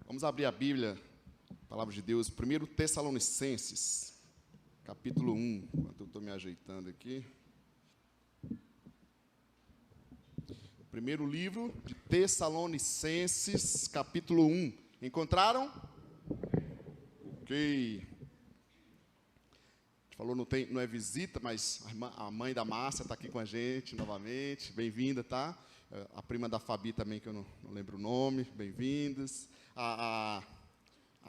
Vamos abrir a Bíblia, a Palavra de Deus, 1 Tessalonicenses, capítulo 1, enquanto eu estou me ajeitando aqui. Primeiro livro de Tessalonicenses, capítulo 1. Encontraram? Ok. A gente falou, não é visita, mas a mãe da Márcia está aqui com a gente novamente. Bem-vinda, tá? A prima da Fabi também, que eu não lembro o nome. Bem-vindas. A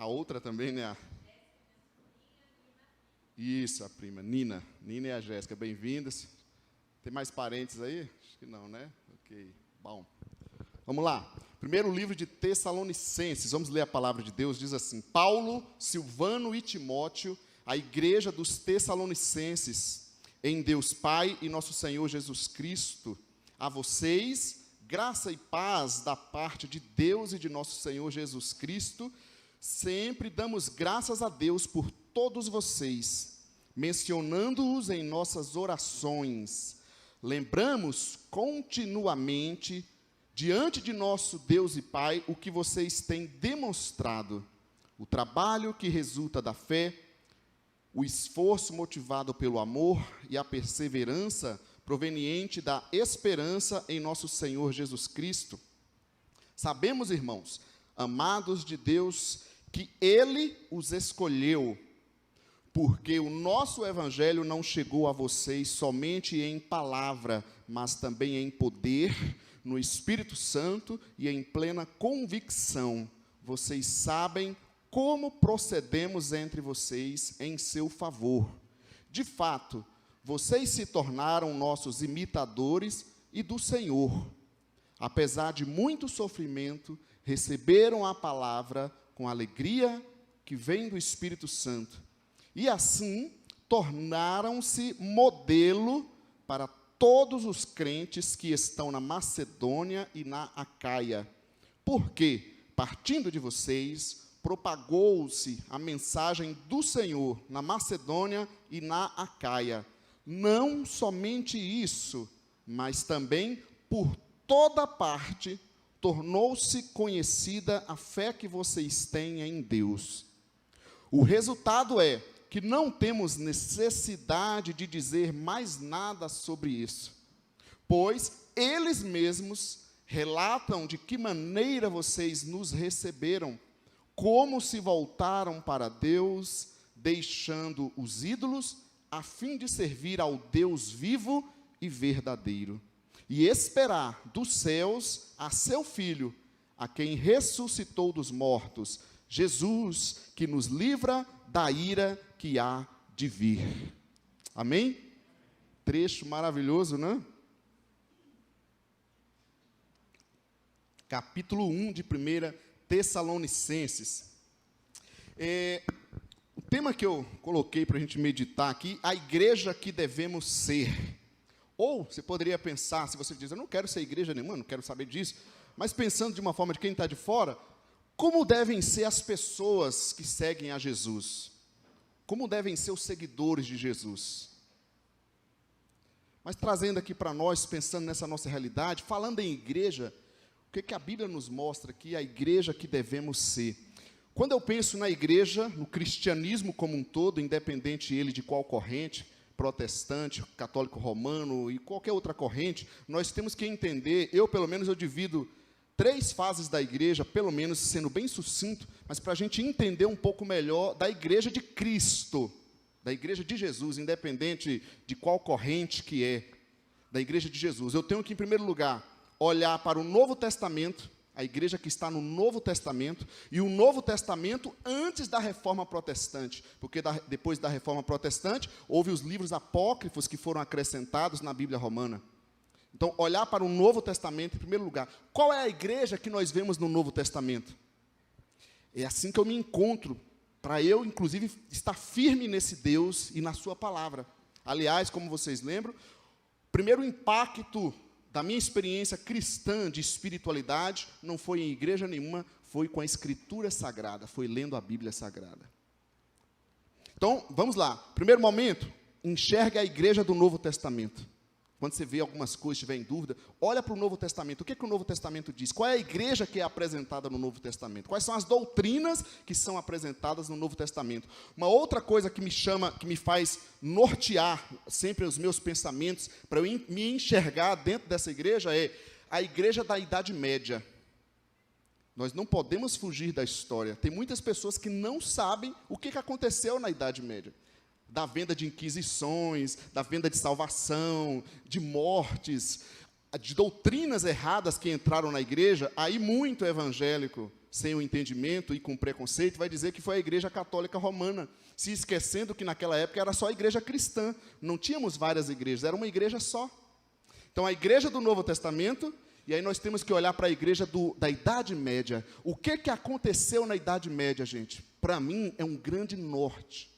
outra também, né? Isso, a prima, Nina. Nina e a Jéssica, bem-vindas. Tem mais parentes aí? Acho que não, né? Ok, bom. Vamos lá. Primeiro livro de Tessalonicenses, vamos ler a palavra de Deus, diz assim: Paulo, Silvano e Timóteo, a igreja dos Tessalonicenses, em Deus Pai e nosso Senhor Jesus Cristo, a vocês, graça e paz da parte de Deus e de nosso Senhor Jesus Cristo. Sempre damos graças a Deus por todos vocês, mencionando-os em nossas orações. Lembramos continuamente, diante de nosso Deus e Pai, o que vocês têm demonstrado, o trabalho que resulta da fé, o esforço motivado pelo amor e a perseverança proveniente da esperança em nosso Senhor Jesus Cristo. Sabemos, irmãos, amados de Deus, que Ele os escolheu, porque o nosso Evangelho não chegou a vocês somente em palavra, mas também em poder, no Espírito Santo e em plena convicção. Vocês sabem como procedemos entre vocês em seu favor. De fato, vocês se tornaram nossos imitadores e do Senhor. Apesar de muito sofrimento, receberam a palavra com alegria que vem do Espírito Santo. E assim, tornaram-se modelo para todos os crentes que estão na Macedônia e na Acaia. Porque, partindo de vocês, propagou-se a mensagem do Senhor na Macedônia e na Acaia. Não somente isso, mas também por toda parte tornou-se conhecida a fé que vocês têm em Deus. O resultado é que não temos necessidade de dizer mais nada sobre isso, pois eles mesmos relatam de que maneira vocês nos receberam, como se voltaram para Deus, deixando os ídolos, a fim de servir ao Deus vivo e verdadeiro, e esperar dos céus a seu Filho, a quem ressuscitou dos mortos, Jesus, que nos livra da ira que há de vir. Amém? Trecho maravilhoso, né? Capítulo 1 de 1 Tessalonicenses. O tema que eu coloquei para a gente meditar aqui, a igreja que devemos ser. Ou você poderia pensar, se você diz, eu não quero ser igreja nenhuma, não quero saber disso, mas pensando de uma forma de quem está de fora, como devem ser as pessoas que seguem a Jesus? Como devem ser os seguidores de Jesus? Mas trazendo aqui para nós, pensando nessa nossa realidade, falando em igreja, o que a Bíblia nos mostra aqui, a igreja que devemos ser? Quando eu penso na igreja, no cristianismo como um todo, independente ele de qual corrente, protestante, católico romano e qualquer outra corrente, nós temos que entender, pelo menos eu divido 3 fases da igreja, pelo menos sendo bem sucinto, mas para a gente entender um pouco melhor da igreja de Cristo, da igreja de Jesus, independente de qual corrente que é, da igreja de Jesus. Eu tenho que, em primeiro lugar, olhar para o Novo Testamento, a igreja que está no Novo Testamento, e o Novo Testamento antes da Reforma Protestante, porque depois da Reforma Protestante, houve os livros apócrifos que foram acrescentados na Bíblia Romana. Então, olhar para o Novo Testamento em primeiro lugar. Qual é a igreja que nós vemos no Novo Testamento? É assim que eu me encontro, para eu, inclusive, estar firme nesse Deus e na sua palavra. Aliás, como vocês lembram, o primeiro impacto da minha experiência cristã de espiritualidade não foi em igreja nenhuma, foi com a Escritura Sagrada, foi lendo a Bíblia Sagrada. Então, vamos lá. Primeiro momento, enxergue a igreja do Novo Testamento. Quando você vê algumas coisas, estiver em dúvida, olha para o Novo Testamento. O que o Novo Testamento diz? Qual é a igreja que é apresentada no Novo Testamento? Quais são as doutrinas que são apresentadas no Novo Testamento? Uma outra coisa que me faz nortear sempre os meus pensamentos, para eu me enxergar dentro dessa igreja, é a igreja da Idade Média. Nós não podemos fugir da história. Tem muitas pessoas que não sabem o que aconteceu na Idade Média. Da venda de inquisições, da venda de salvação, de mortes, de doutrinas erradas que entraram na igreja. Aí muito evangélico, sem o entendimento e com preconceito, vai dizer que foi a Igreja Católica Romana, se esquecendo que naquela época era só a igreja cristã. Não tínhamos várias igrejas, era uma igreja só. Então a igreja do Novo Testamento, e aí nós temos que olhar para a igreja da Idade Média. O que aconteceu na Idade Média, gente? Para mim é um grande norte.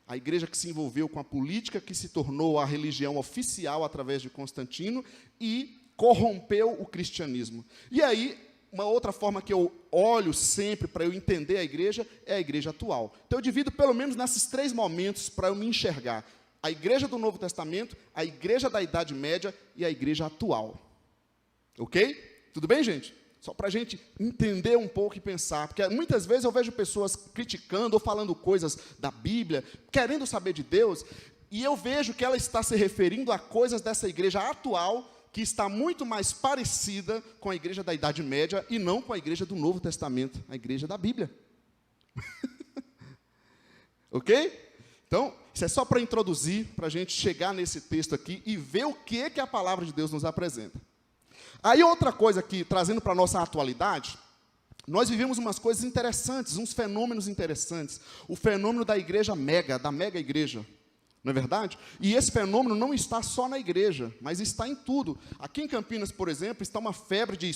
A igreja que se envolveu com a política, que se tornou a religião oficial através de Constantino e corrompeu o cristianismo. E aí, uma outra forma que eu olho sempre para eu entender a igreja é a igreja atual. Então eu divido pelo menos nesses 3 momentos para eu me enxergar. A igreja do Novo Testamento, a igreja da Idade Média e a igreja atual. Ok? Tudo bem, gente? Só para a gente entender um pouco e pensar, porque muitas vezes eu vejo pessoas criticando ou falando coisas da Bíblia, querendo saber de Deus, e eu vejo que ela está se referindo a coisas dessa igreja atual, que está muito mais parecida com a igreja da Idade Média e não com a igreja do Novo Testamento, a igreja da Bíblia. Ok? Então, isso é só para introduzir, para a gente chegar nesse texto aqui e ver o que a palavra de Deus nos apresenta. Aí outra coisa aqui, trazendo para a nossa atualidade, nós vivemos umas coisas interessantes, uns fenômenos interessantes. O fenômeno da igreja mega, da mega igreja, não é verdade? E esse fenômeno não está só na igreja, mas está em tudo. Aqui em Campinas, por exemplo, está uma febre de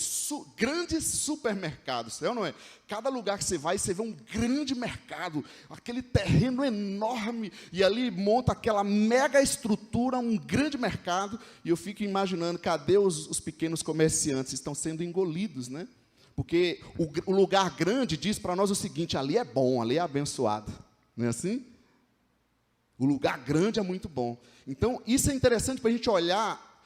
grandes supermercados, é ou não é? Cada lugar que você vai, você vê um grande mercado, aquele terreno enorme, e ali monta aquela mega estrutura, um grande mercado, e eu fico imaginando, cadê os pequenos comerciantes? Estão sendo engolidos, né? Porque o lugar grande diz para nós o seguinte, ali é bom, ali é abençoado, não é assim? O lugar grande é muito bom. Então, isso é interessante para a gente olhar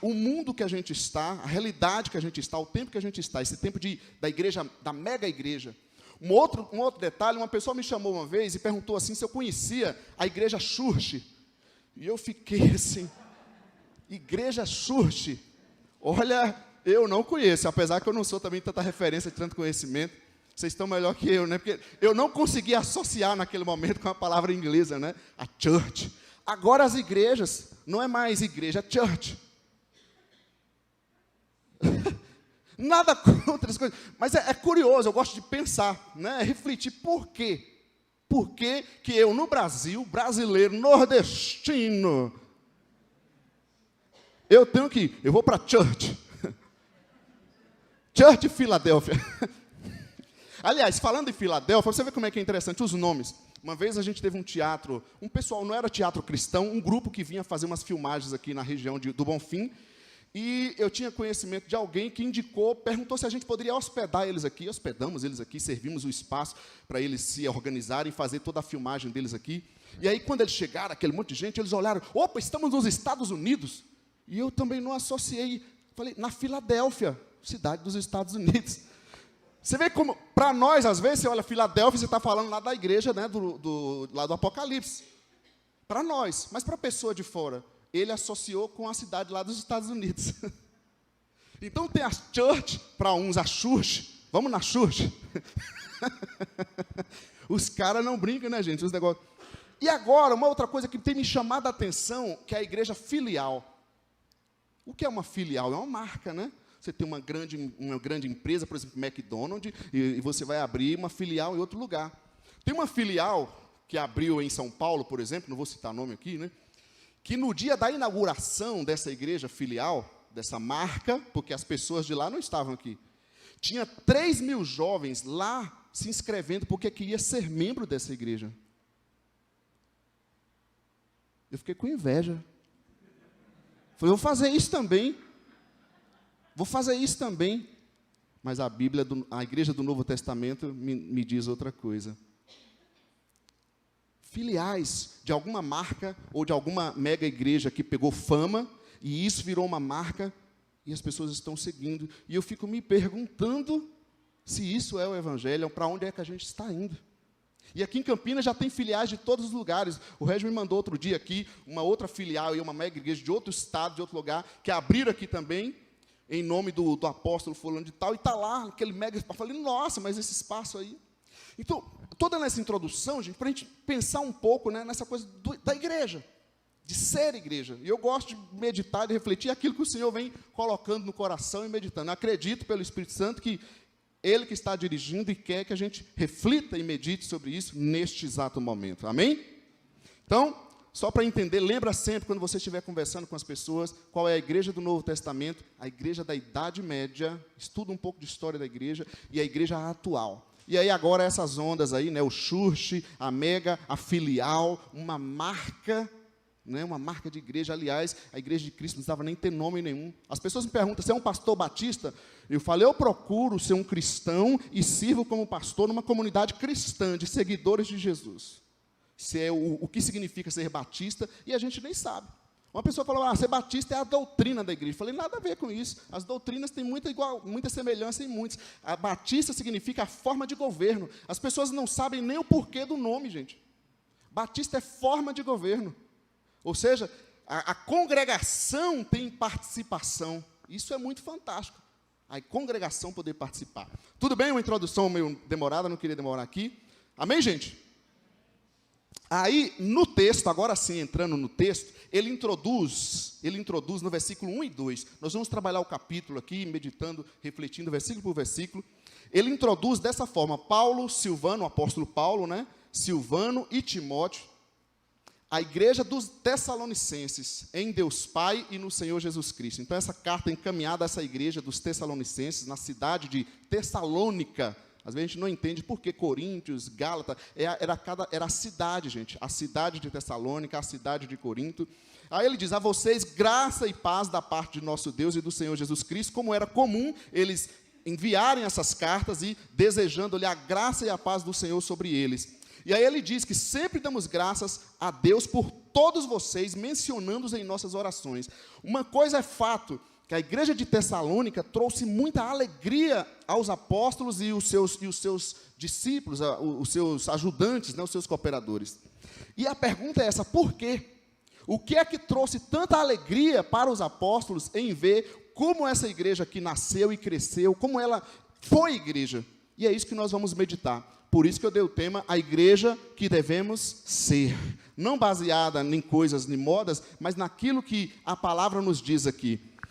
o mundo que a gente está, a realidade que a gente está, o tempo que a gente está, esse tempo da igreja, da mega igreja. Um outro detalhe, uma pessoa me chamou uma vez e perguntou assim se eu conhecia a igreja Church. E eu fiquei assim, igreja Church? Olha, eu não conheço, apesar que eu não sou também tanta referência, de tanto conhecimento. Vocês estão melhor que eu, né? Porque eu não consegui associar naquele momento com a palavra inglesa, né? A church. Agora as igrejas, não é mais igreja, é church. Nada contra as coisas. Mas é curioso, eu gosto de pensar, né? Refletir por quê? Por que eu, no Brasil, brasileiro, nordestino, eu vou para church. Church Filadélfia. Aliás, falando em Filadélfia, você vê como é que é interessante os nomes. Uma vez a gente teve um teatro, um pessoal, não era teatro cristão, um grupo que vinha fazer umas filmagens aqui na região do Bonfim, e eu tinha conhecimento de alguém que indicou, perguntou se a gente poderia hospedar eles aqui. Hospedamos eles aqui, servimos o espaço para eles se organizarem, fazer toda a filmagem deles aqui. E aí, quando eles chegaram, aquele monte de gente, eles olharam, opa, estamos nos Estados Unidos. E eu também não associei, falei, na Filadélfia, cidade dos Estados Unidos. Você vê como, para nós, às vezes, você olha Filadélfia, você está falando lá da igreja, né, lá do Apocalipse. Para nós, mas para a pessoa de fora, ele associou com a cidade lá dos Estados Unidos. Então tem a church, para uns a church, vamos na church. Os caras não brincam, né, gente, os negócios. E agora, uma outra coisa que tem me chamado a atenção, que é a igreja filial. O que é uma filial? É uma marca, né? Você tem uma grande empresa, por exemplo, McDonald's, e você vai abrir uma filial em outro lugar. Tem uma filial que abriu em São Paulo, por exemplo, não vou citar nome aqui, né? Que no dia da inauguração dessa igreja filial, dessa marca, porque as pessoas de lá não estavam aqui, tinha 3.000 jovens lá se inscrevendo porque queria ser membro dessa igreja. Eu fiquei com inveja. Falei, vou fazer isso também. Vou fazer isso também. Mas a Bíblia, a igreja do Novo Testamento me diz outra coisa. filiais de alguma marca ou de alguma mega igreja que pegou fama, e isso virou uma marca, e as pessoas estão seguindo. E eu fico me perguntando se isso é o evangelho, para onde é que a gente está indo. E aqui em Campinas já tem filiais de todos os lugares. O Régio me mandou outro dia aqui, uma outra filial e uma mega igreja de outro estado, de outro lugar, que abriram aqui também, em nome do apóstolo fulano de tal, e está lá, aquele mega espaço. Eu falei, nossa, mas esse espaço aí. Então, toda nessa introdução, gente, para a gente pensar um pouco, né, nessa coisa da igreja, de ser igreja. E eu gosto de meditar e refletir aquilo que o Senhor vem colocando no coração e meditando. Eu acredito pelo Espírito Santo que Ele que está dirigindo e quer que a gente reflita e medite sobre isso neste exato momento. Amém? Então, só para entender, lembra sempre, quando você estiver conversando com as pessoas, qual é a igreja do Novo Testamento, a igreja da Idade Média, estuda um pouco de história da igreja, e a igreja atual. E aí agora essas ondas aí, né, o church, a mega, a filial, uma marca, né, uma marca de igreja. Aliás, a igreja de Cristo não precisava nem ter nome nenhum. As pessoas me perguntam, você é um pastor batista? Eu falei, eu procuro ser um cristão e sirvo como pastor numa comunidade cristã, de seguidores de Jesus. Se é o que significa ser batista, e a gente nem sabe. Uma pessoa falou, ser batista é a doutrina da igreja. Eu falei, nada a ver com isso. As doutrinas têm muita semelhança em muitas. A batista significa a forma de governo. As pessoas não sabem nem o porquê do nome, gente. Batista é forma de governo. Ou seja, a congregação tem participação. Isso é muito fantástico. A congregação poder participar. Tudo bem? Uma introdução meio demorada, não queria demorar aqui. Amém, gente? Aí, no texto, agora sim, entrando no texto, ele introduz no versículo 1 e 2. Nós vamos trabalhar o capítulo aqui, meditando, refletindo versículo por versículo. Ele introduz dessa forma, Paulo, Silvano, o apóstolo Paulo, né? Silvano e Timóteo, a igreja dos Tessalonicenses, em Deus Pai e no Senhor Jesus Cristo. Então, essa carta é encaminhada a essa igreja dos Tessalonicenses, na cidade de Tessalônica. Às vezes a gente não entende por que Coríntios, Gálatas, era a cidade, gente. A cidade de Tessalônica, a cidade de Corinto. Aí ele diz, a vocês graça e paz da parte de nosso Deus e do Senhor Jesus Cristo, como era comum eles enviarem essas cartas e desejando-lhe a graça e a paz do Senhor sobre eles. E aí ele diz que sempre damos graças a Deus por todos vocês, mencionando-os em nossas orações. Uma coisa é fato, que a igreja de Tessalônica trouxe muita alegria aos apóstolos e os seus discípulos, os seus ajudantes, né, os seus cooperadores. E a pergunta é essa, por quê? O que é que trouxe tanta alegria para os apóstolos em ver como essa igreja aqui nasceu e cresceu, como ela foi igreja? E é isso que nós vamos meditar. Por isso que eu dei o tema, a igreja que devemos ser. Não baseada em coisas, em modas, mas naquilo que a palavra nos diz aqui.